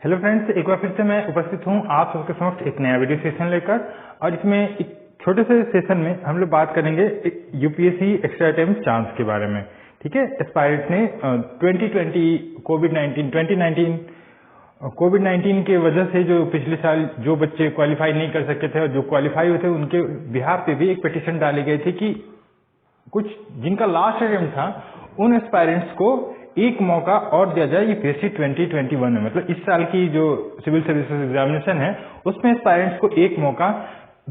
Hello friends, एक बार फिर से मैं उपस्थित हूँ आप सबके समक्ष एक नया वीडियो सेशन लेकर। और इसमें एक छोटे से सेशन में हम लोग बात करेंगे यूपीएससी एक्स्ट्रा अटेम्प्ट चांस के बारे में। ठीक है, एस्पायरेंट ने 2020 कोविड-19 के वजह से जो पिछले साल जो बच्चे क्वालिफाई नहीं कर सके थे और जो क्वालिफाई हुए थे उनके बिहाफ पे भी एक पिटीशन डाली गई थी कि कुछ जिनका लास्ट अटेम्प्ट था उन एस्पायरेंट्स को एक मौका और दिया जाए यूपीएससी 2021 में। मतलब इस साल की जो सिविल सर्विसेज एग्जामिनेशन है उसमें एस्पायरेंट्स को एक मौका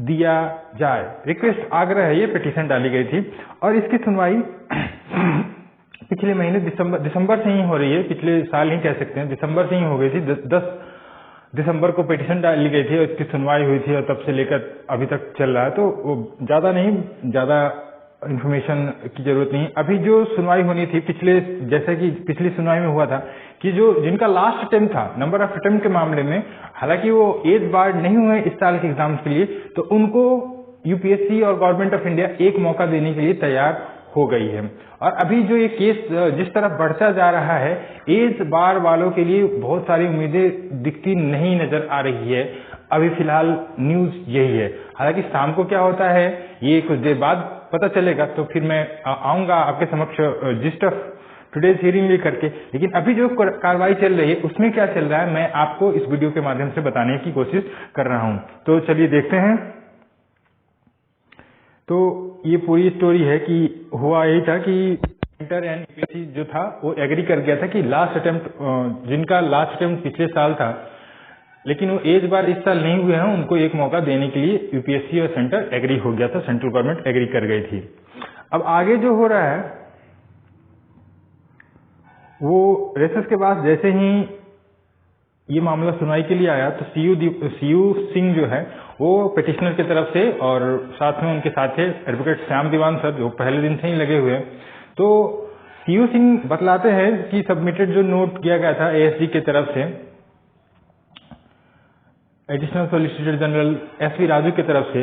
दिया जाए, रिक्वेस्ट आग्रह है, ये पिटीशन डाली गई थी। और इसकी सुनवाई पिछले महीने दिसंबर से ही हो रही है, पिछले साल ही कह सकते हैं, दिसंबर से ही हो गई थी। 10 दिसंबर को पिटीशन डाली गई थी और इसकी सुनवाई हुई थी और तब से लेकर अभी तक चल रहा है। तो ज्यादा इन्फॉर्मेशन की जरूरत नहीं। अभी जो सुनवाई होनी थी जैसे कि पिछली सुनवाई में हुआ था कि जिनका लास्ट अटेम्प्ट था नंबर ऑफ अटेम्प्ट के मामले में, हालांकि वो एज बार्ड नहीं हुए इस साल के एग्जाम्स के लिए, तो उनको यूपीएससी और गवर्नमेंट ऑफ इंडिया एक मौका देने के लिए तैयार हो गई है। और अभी जो ये केस जिस तरफ बढ़ता जा रहा है, एज बार वालों के लिए बहुत सारी उम्मीदें दिखती नहीं नजर आ रही है। अभी फिलहाल न्यूज यही है। हालांकि शाम को क्या होता है ये कुछ देर बाद पता चलेगा, तो फिर मैं आऊंगा आपके समक्ष जिस्ट ऑफ टुडेज हियरिंग लेकर के। लेकिन अभी जो कार्रवाई चल रही है उसमें क्या चल रहा है मैं आपको इस वीडियो के माध्यम से बताने की कोशिश कर रहा हूं। तो चलिए देखते हैं। तो ये पूरी स्टोरी है कि हुआ यही था कि इंटर एंड यूपीएससी जो था वो एग्री कर गया था कि लास्ट अटेम्प्ट जिनका लास्ट अटेम्प्ट पिछले साल था लेकिन वो एज बार इस साल नहीं हुए हैं, उनको एक मौका देने के लिए यूपीएससी और सेंटर एग्री हो गया था, सेंट्रल गवर्नमेंट एग्री कर गई थी। अब आगे जो हो रहा है वो रेसेस के बाद जैसे ही ये मामला सुनवाई के लिए आया तो सीयू सिंह जो है वो पिटिशनर की तरफ से और साथ में उनके साथ थे एडवोकेट श्याम दीवान सर जो पहले दिन से ही लगे हुए हैं। तो सीयू सिंह बतलाते हैं कि सबमिटेड जो नोट किया गया था एएसजी की तरफ से additional solicitor general SV Raju की तरफ से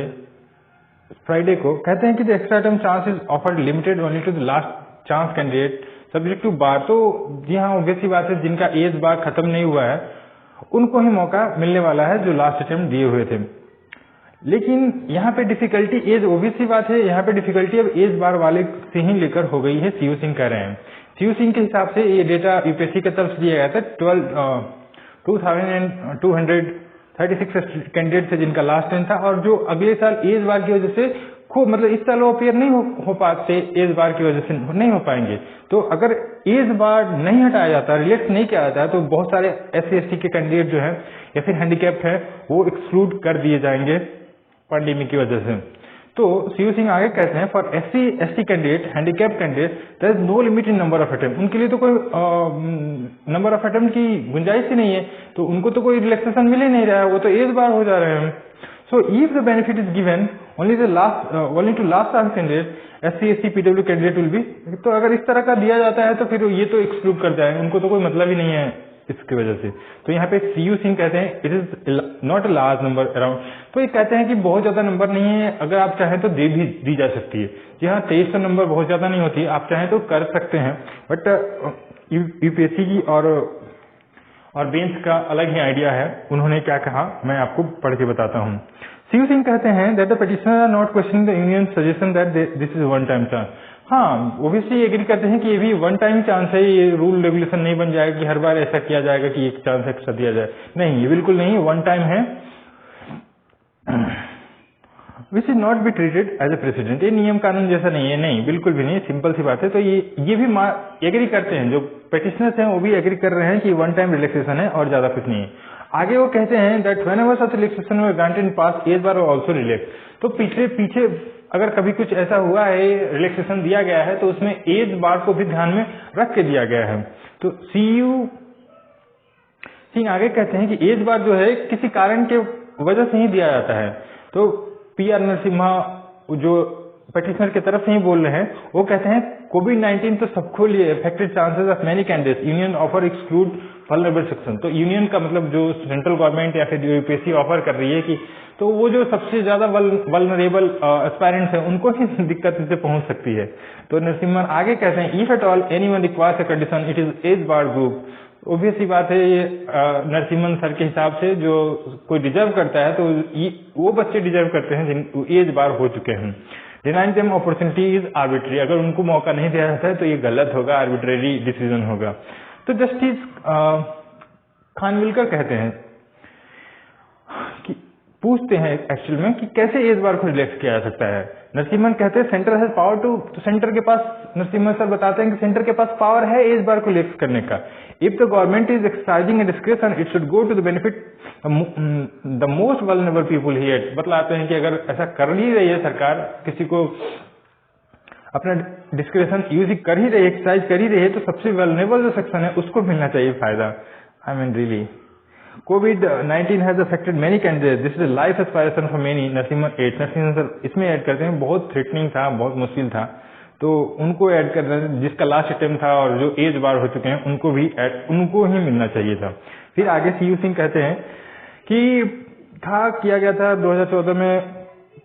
फ्राइडे को, कहते हैं कि the extra attempt chance is offered limited only to the last chance candidate subject to bar. तो जी हाँ, ऑब्वियसली बात है, जिनका एज बार खत्म नहीं हुआ है उनको ही मौका मिलने वाला है जो लास्ट अटेम्प्ट दिए हुए थे। लेकिन यहाँ पे डिफिकल्टी एज ऑब्वियसली बात है, यहाँ पे डिफिकल्टी अब एज बार वाले से ही लेकर हो गई है, सीयू सिंह कह रहे हैं। सीयू सिंह के हिसाब से ये डेटा यूपीएससी की तरफ से दिया गया था 2236 कैंडिडेट थे जिनका लास्ट टाइम था और जो अगले साल एज बार की वजह से खूब मतलब इस साल वो अपेयर नहीं हो पाते, एज बार की वजह से नहीं हो पाएंगे। तो अगर एज बार नहीं हटाया जाता, रिलेक्स नहीं किया जाता तो बहुत सारे SC/ST के कैंडिडेट जो है या फिर हैंडीकैप्ड है वो एक्सक्लूड कर दिए जाएंगे पैंडेमिक की वजह से। तो सीयू सिंह आगे कहते हैं for SC/ST candidate handicapped candidate there is no limit in number of attempt. उनके लिए तो कोई नंबर ऑफ अटेम्प्ट की गुंजाइश ही नहीं है, तो उनको तो कोई रिलैक्सेशन मिल ही नहीं रहा है, वो तो एज बार हो जा रहे हैं। So if the benefit is given only to last chance candidate SC/ST PW candidate will be. तो अगर इस तरह का दिया जाता है तो फिर ये तो एक्सक्लूड कर जाएंगे, उनको तो कोई मतलब ही नहीं है इसकी वजह से। तो यहाँ पे सीयू सिंह कहते हैं it is not a large number around. तो ये कहते हैं कि बहुत ज्यादा नंबर नहीं है, अगर आप चाहें तो दी जा सकती है। जी हाँ, 2300 नंबर बहुत ज्यादा नहीं होती, आप चाहें तो कर सकते हैं। बट यूपीएससी की और बेंच का अलग ही आइडिया है। उन्होंने क्या कहा मैं आपको पढ़ के बताता हूँ। सीयू सिंह कहते हैं that the petitioner are not questioning the union suggestion that this is one time chance. हाँ, ओबियसली एग्री करते हैं कि ये भी वन टाइम चांस है, ये रूल रेगुलेशन नहीं बन जाएगा कि हर बार ऐसा किया जाएगा कि एक चांस एक्स्ट्रा दिया जाए। नहीं, ये बिल्कुल नहीं, वन टाइम है, which is not be treated as a president. ये नियम कानून जैसा नहीं है, नहीं बिल्कुल भी नहीं, सिंपल सी बात है। तो ये भी एग्री करते हैं, जो पिटिशनर्स हैं वो भी एग्री कर रहे हैं कि वन टाइम रिलैक्सेशन है और ज्यादा कुछ नहीं है। आगे वो कहते हैं that whenever such relaxation were granted in past age bar also relax. तो पीछे अगर कभी कुछ ऐसा हुआ है रिलैक्सेशन दिया गया है तो उसमें एज बार को भी ध्यान में रख के दिया गया है। तो सीयू सिंह आगे कहते हैं कि एज बार जो है किसी कारण के वजह से ही दिया जाता है। तो PR नरसिम्हा जो पिटिशनर की तरफ से ही बोल रहे हैं, वो कहते हैं कोविड-19 तो सबको लिए affected chances of many candidates union offer exclude vulnerable section. तो यूनियन का मतलब जो सेंट्रल गवर्नमेंट या फिर यूपीएससी ऑफर कर रही है कि तो वो जो सबसे ज्यादा वल्नरेबल एस्पायरेंट्स है उनको ही दिक्कत से पहुंच सकती है। तो नरसिम्हा आगे कहते हैं if at all anyone requires a condition it is age bar group obvious सी बात है, ये नरसिम्हन सर के हिसाब से जो कोई डिजर्व करता है तो वो बच्चे डिजर्व करते हैं जिन एज बार हो चुके हैं। Denying them opportunity is arbitrary, अगर उनको मौका नहीं दिया जाता है तो ये गलत होगा, आर्बिट्रेरी डिसीजन होगा। तो जस्टिस खानविलकर कहते हैं कि पूछते हैं एक्चुअल में कि कैसे एज बार को रिलैक्स किया जा सकता है। नरसिम्हन कहते हैं सेंटर हैज पावर टू, तो सेंटर के पास, नरसिम्हन सर बताते हैं कि सेंटर के पास पावर है एज बार को रिलैक्स करने का। If the government is exercising a description it should go to the benefit the most vulnerable people here. बतलाते हैं कि अगर ऐसा कर ही रही है सरकार, किसी को अपना डिस्क्रिप्शन यूज कर ही रही है, एक्सरसाइज कर ही रही है, तो सबसे वल्नरेबल जो सेक्शन है उसको मिलना चाहिए फायदा। I mean really COVID-19 has affected many candidates. This is a life aspiration for many. Narasimhan sir इसमें ऐड करते हैं, बहुत थ्रेटनिंग था, बहुत मुश्किल था, तो उनको ऐड कर रहे हैं, जिसका लास्ट अटेम्प्ट था और जो एज बार हो चुके हैं उनको भी उनको ही मिलना चाहिए था। फिर आगे सीयू सिंह कहते हैं कि किया गया था 2014 में,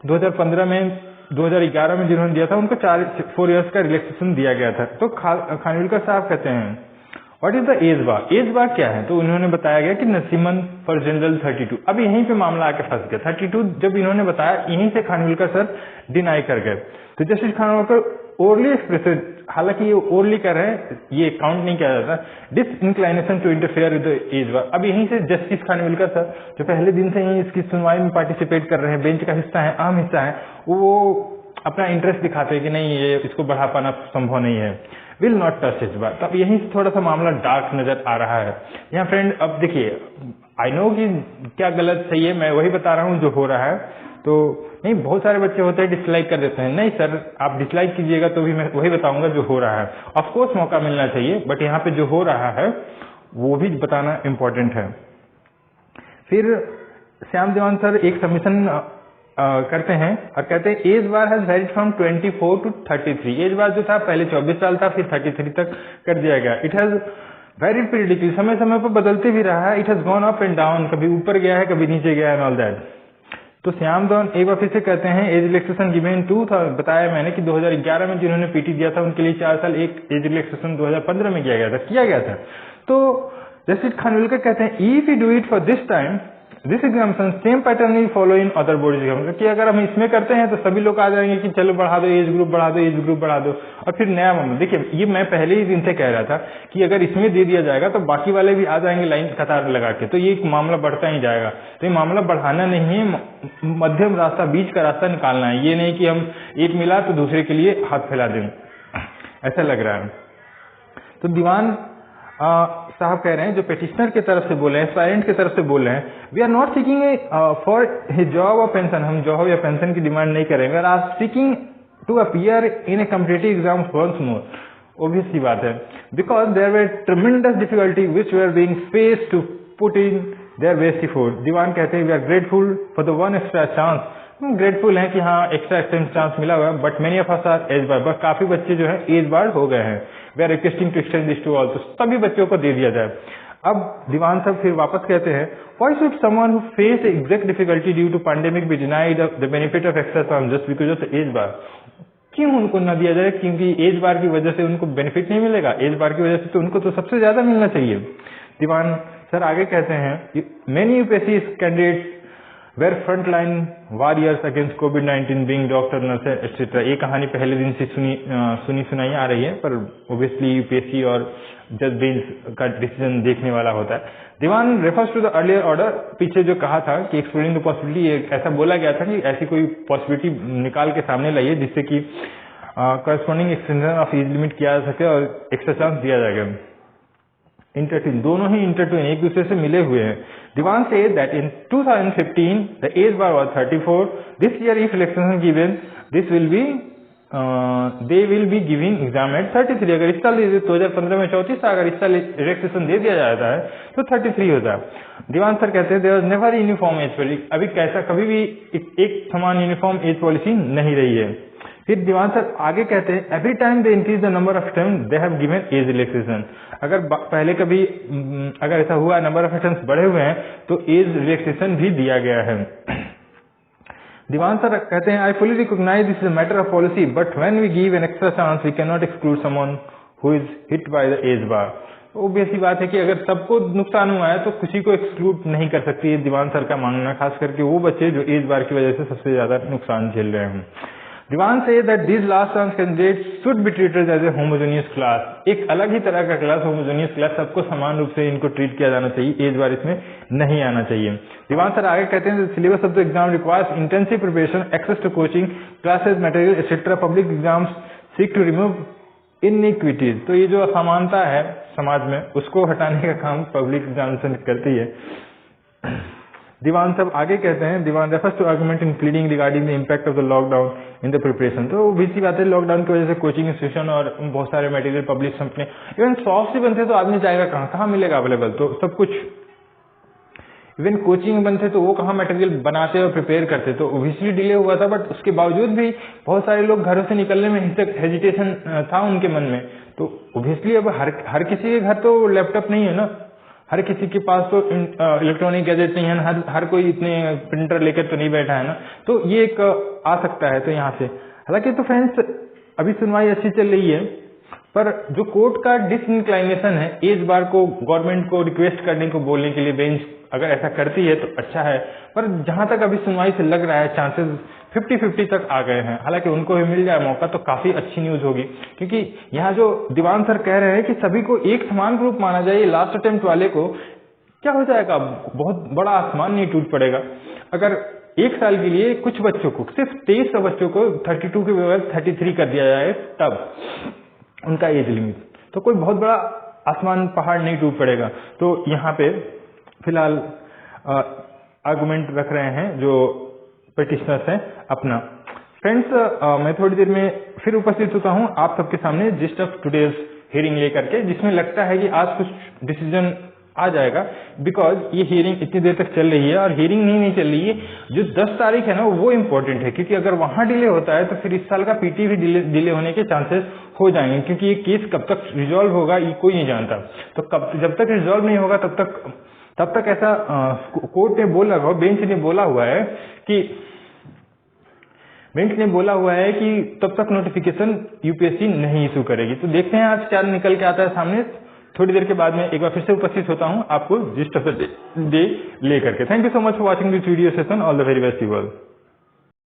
2015 में, 2011 में जिन्होंने दिया था उनको 4 इयर्स का रिलैक्सेशन दिया गया था। तो खानविलकर साहब कहते हैं what is the age bar, age bar क्या है? तो उन्होंने बताया गया कि नरसिम्हन फॉर जनरल 32। अब यहीं पे मामला आके फंस गया। 32 जब इन्होंने बताया, यहीं से खानविलकर सर डिनाई कर गए। तो जस्टिस खानविलकर ओरली एक्सप्रेस, हालांकि ये ओरली कर रहे हैं, ये काउंट नहीं किया जाता, disinclination to interfere with the age bar. अब यहीं से जस्टिस खानविलकर सर जो पहले दिन से ही इसकी सुनवाई में पार्टिसिपेट कर रहे हैं, बेंच का हिस्सा है, अहम हिस्सा है, वो अपना इंटरेस्ट दिखाते हैं कि नहीं ये इसको बढ़ा पाना संभव नहीं है, विल नॉट टच इस बार। तब यहीं से थोड़ा सा मामला डार्क नजर आ रहा है यहाँ फ्रेंड। अब देखिए, आई नो कि क्या गलत सही है, मैं वही बता रहा हूँ जो हो रहा है। तो नहीं, बहुत सारे बच्चे होते हैं डिसलाइक कर देते हैं, नहीं सर आप डिसलाइक कीजिएगा तो भी मैं वही बताऊंगा जो हो रहा है। ऑफ कोर्स मौका मिलना चाहिए, बट यहाँ पे जो हो रहा है वो भी बताना इम्पोर्टेंट है। फिर श्याम देवान सर एक सबमिशन करते हैं और कहते हैं age bar has varied from 24 to 33। Age bar जो था पहले 24 साल था, फिर 33 तक कर दिया गया। इट हैज वेरीड पीरियडिकली, समय समय पर बदलते भी रहा है। It has gone up and down, कभी ऊपर गया है कभी नीचे गया है, एंड ऑल दैट। तो श्याम देवान एक बार फिर से कहते हैं एज रिलैक्सेशन गिवन 2 था, बताया मैंने कि 2011 में जिन्होंने पीटी दिया था उनके लिए 4 साल, एक एज रिलैक्सेशन 2015 में किया गया था। तो जस्टिस खानविलकर कहते हैं if you do it for this time this examination same pattern will follow in other board exam, कि अगर हम इसमें करते हैं तो सभी लोग आ जाएंगे कि चलो बढ़ा दो एज ग्रुप बढ़ा दो, एज ग्रुप बढ़ा दो, और फिर नया मामला। देखिए ये मैं पहले ही दिन से कह रहा था कि अगर इसमें दे दिया जाएगा तो बाकी वाले भी आ जाएंगे लाइन कतार लगा के, तो ये मामला बढ़ता ही जाएगा। तो ये मामला बढ़ाना नहीं है, मध्यम रास्ता, बीच का रास्ता निकालना है। ये नहीं कि हम एक मिला तो दूसरे के लिए हाथ फैला दें, ऐसा लग रहा है। तो दीवान साहब कह रहे हैं, जो पेटिशनर की तरफ से बोले हैं, एस्पायरेंट की तरफ से बोल रहे हैं, we are not seeking for job और पेंशन, हम जॉब या पेंशन की डिमांड नहीं करेंगे, we are seeking to appear in a competitive exam once more. Obvious सी बात है, because there were tremendous difficulty which were being faced to put in their best effort. Diwan कहते हैं we are grateful for the one extra chance, हम grateful हैं कि हाँ extra chance मिला हुआ है, but many of us are age bar, but काफी बच्चे जो है एज बार हो गए हैं। We are requesting to extend this to all, तो सभी बच्चों को दे दिया जाए। अब दीवान साहब फिर वापस कहते हैं why should someone who face exact difficulty due to pandemic be denied the benefit of extra chance just because of age bar. क्यों उनको न दिया जाए? क्योंकि एज बार की वजह से उनको बेनिफिट नहीं मिलेगा, एज बार की वजह से तो उनको तो सबसे ज्यादा मिलना चाहिए। दीवान सर आगे कहते हैं many UPSC candidates were front line warriors against कोविड-19 बीइंग डॉक्टर, नर्स एटसेट्रा। ये कहानी पहले दिन से सुनाई आ रही है, पर ओब्वियसली यूपीएससी और जज बेंच का डिसीजन देखने वाला होता है। Diwan refers to the earlier order, पीछे जो कहा था कि एक्सप्लोरिंग द पॉसिबिलिटी, ऐसा बोला गया था कि ऐसी कोई पॉसिबिलिटी निकाल के सामने लाइए जिससे कि corresponding extension of age limit किया जा सके और एक्स्ट्रा चांस दिया जाएगा। इंटरट्विन, दोनों ही इंटरट्विन एक दूसरे से मिले हुए हैं। Diwan said that in 2015 the age bar was 34. This year if relaxation given, this will be they will be giving exam at 33. अगर इस साल 2015 में 34 था, अगर इस साल रिलैक्सेशन दे दिया जाता है तो 33 होता है। दीवान सर कहते हैं there was never uniform age policy, अभी कैसा कभी भी एक समान यूनिफॉर्म एज पॉलिसी नहीं रही है। फिर दीवान सर आगे कहते हैं every time they increase the number of term they have given age relaxation, अगर पहले कभी अगर ऐसा हुआ नंबर ऑफ अटेम्प्ट्स बढ़े हुए हैं तो एज रिलैक्सेशन भी दिया गया है। दीवान सर कहते हैं I fully recognise this is a matter of policy but when we give an extra chance we can not exclude someone who is hit by the age bar. Obvious सी बात है कि अगर सबको नुकसान हुआ है तो किसी को एक्सक्लूड नहीं कर सकती है दीवान सर का मानना, खास करके वो बच्चे जो एज बार की वजह से सबसे ज्यादा नुकसान झेल रहे हैं। Diwan says that this last chance candidate should be treated as a homogeneous class, एक अलग ही तरह का क्लास, होमोजेनियस क्लास, सबको समान रूप से इनको ट्रीट किया जाना चाहिए, एज बार इसमें नहीं आना चाहिए। दीवान सर आगे कहते हैं syllabus of the exam requires intensive preparation, access to coaching classes, material etcetera, public exams seek to remove inequities. तो ये जो असमानता है समाज में उसको हटाने का काम पब्लिक एग्जामिनेशन करती है। दीवान साहब आगे कहते हैं, Diwan refers to argument in pleading regarding the impact of the lockdown in the preparation. तो भी सी बात है, लॉकडाउन की वजह से कोचिंग इंस्टीट्यूशन और बहुत सारे मटेरियल पब्लिश अपने इवन 100 से बनते तो आदमी जाएगा कहाँ, कहाँ मिलेगा अवेलेबल, तो सब कुछ इवन कोचिंग बनते तो वो कहाँ मटेरियल बनाते और प्रिपेयर करते, तो ओब्वियसली डिले हुआ था। बट उसके बावजूद भी बहुत सारे लोग घरों से निकलने में हेजिटेशन था उनके मन में। तो ओब्वियसली अब हर किसी के घर तो लैपटॉप नहीं है ना, हर किसी के पास तो इलेक्ट्रॉनिक गैजेट नहीं है ना, हर कोई इतने प्रिंटर लेकर तो नहीं बैठा है ना, तो ये एक आ सकता है। तो यहाँ से हालांकि तो फ्रेंड्स अभी सुनवाई अच्छी चल रही है, पर जो कोर्ट का डिसइंक्लाइनेशन है एज बार को गवर्नमेंट को रिक्वेस्ट करने को बोलने के लिए, बेंच अगर ऐसा करती है तो अच्छा है, पर जहां तक अभी सुनवाई से लग रहा है चांसेस 50-50 तक आ गए हैं। हालांकि उनको भी मिल जाए मौका तो काफी अच्छी न्यूज होगी, क्योंकि यहाँ जो दीवान सर कह रहे हैं कि सभी को एक समान ग्रुप माना जाए, लास्ट अटेम्प्ट वाले को क्या हो जाएगा, बहुत बड़ा आसमान नहीं टूट पड़ेगा। अगर एक साल के लिए कुछ बच्चों को, सिर्फ 2300 बच्चों को 32 के बजाय 33 कर दिया जाए तब उनका एज लिमिट, तो कोई बहुत बड़ा आसमान पहाड़ नहीं टूट पड़ेगा। तो यहाँ पे फिलहाल आर्गुमेंट रख रहे हैं जो पिटिशनर्स हैं अपना। फ्रेंड्स मैं थोड़ी देर में फिर उपस्थित होता हूँ आप सबके सामने जिस्ट ऑफ टुडेज हियरिंग लेकर के, जिसमें लगता है कि आज कुछ डिसीजन आ जाएगा, बिकॉज ये हियरिंग इतनी देर तक चल रही है और हियरिंग नहीं चल रही है। जो 10 तारीख है ना वो इम्पोर्टेंट है, क्योंकि अगर वहां डिले होता है तो फिर इस साल का पीटी भी डिले होने के चांसेस हो जाएंगे, क्योंकि ये केस कब तक रिजॉल्व होगा ये कोई नहीं जानता। तो जब तक रिजॉल्व नहीं होगा तब तक ऐसा कोर्ट ने बोला हुआ, बेंच ने बोला हुआ है कि तब तक नोटिफिकेशन यूपीएससी नहीं इशू करेगी। तो देखते हैं आज क्या निकल के आता है सामने। थोड़ी देर के बाद में एक बार फिर से उपस्थित होता हूं आपको जिस्ट ऑफ द डे ले करके। Thank you so much for watching this video session. All the very best you all.